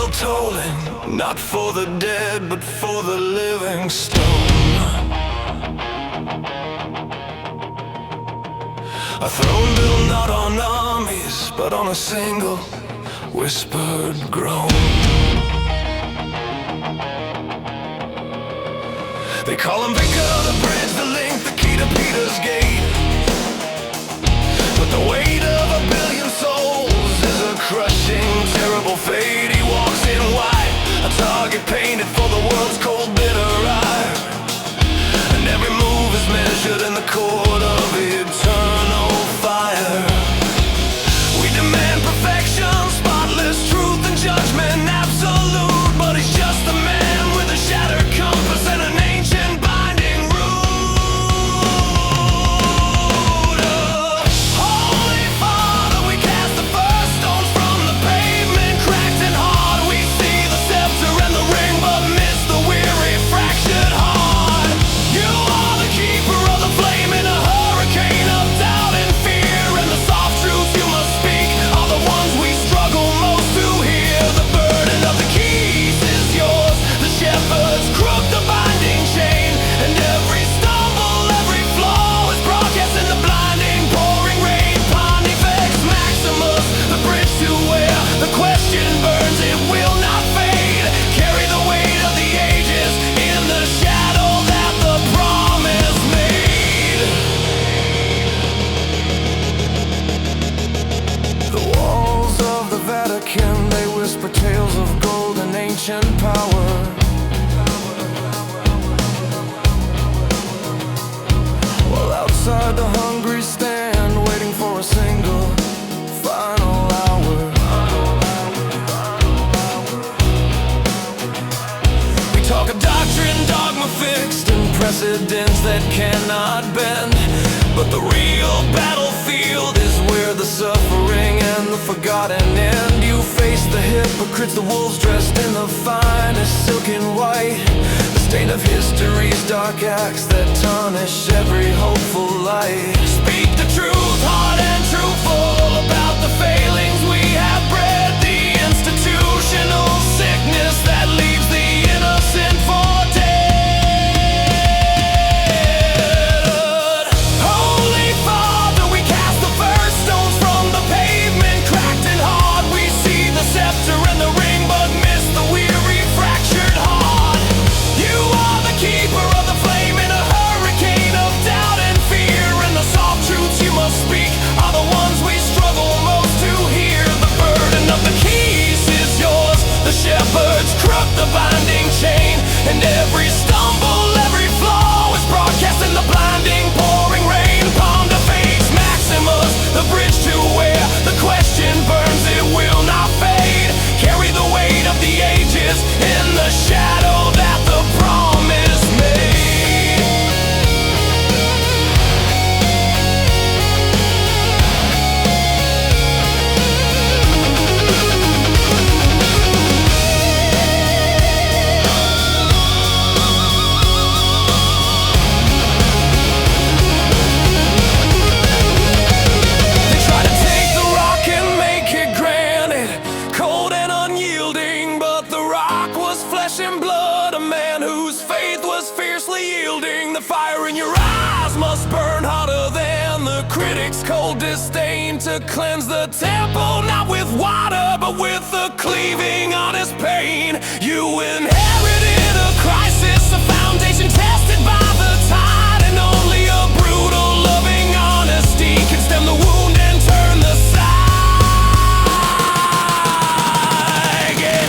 bell tolling, not for the dead, but for the living stone. A throne built not on armies, but on a single whispered groan. They call him Vicar, the bridge, the link, the key to Peter's gate. But the weight of a billion souls is a crushing, terrible fate. He walks in white, a target painted for the world's cold, bitter ire. And every move is measured in the court of eternal fire. We demand perfection, spotless truth and judgment absolute. But he's just a man with a shattered compass and an ancient binding root. Holy Father, we cast the first stones from the pavement, cracked and hard. We see the scepter and the ring, but miss the weary, fractured heart. You are the keeper of the flame in a hurricane of doubt and fear, and the soft truths you must speak are the ones we struggle most to hear. The burden of the keys is yours, the shepherd's crook, the binding chain, and every stumble, every flaw is broadcast in the blinding, pouring rain. Pontifex Maximus, the bridge to where the question burns, it will not fade. Carry the weight of the ages in the shadow that the promise made. The walls of the Vatican, they whisper tales of gold and ancient power. While outside the hungry stand, waiting for a single final hour. We talk of doctrine, dogma fixed, and precedents that cannot bend. But the real battlefield is where the suffering and the forgotten end. You face the hypocrites, the wolves dressed in the finest silk and white, the stain of history's dark acts that tarnish every hopeful light. Speak the truth, hard and truthful, about the failings we have bred, the institutional sickness that leaves the innocent for dead. Holy Father, we cast the first stones from the pavement, cracked and hard. We see the scepter and the ring, but miss the weary, fractured heart. You are the keeper of the flame in a hurricane of doubt and fear, and the soft truths you must speak are the ones we struggle most to hear. The burden of the keys is yours, the shepherd's crook, the binding chain, and every stumble, every flaw is broadcast in the blinding, pouring rain. Pontifex Maximus, the bridge to where the question burns, it will not fade. Carry the weight of the ages in the shadow that the promise made. They try to take the rock and make it granite, cold and unyielding, but the rock was flesh and blood, a man whose faith was fiercely yielding. The fire in your eyes must burn hotter than the critic's cold disdain, to cleanse the temple not with water, but with the cleaving honest pain. You inherited a crisis, a foundation tested by the tide, and only a brutal loving honesty can stem the wound and turn the side. Yeah.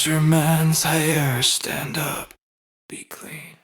Fisherman's Heir, stand up, be clean.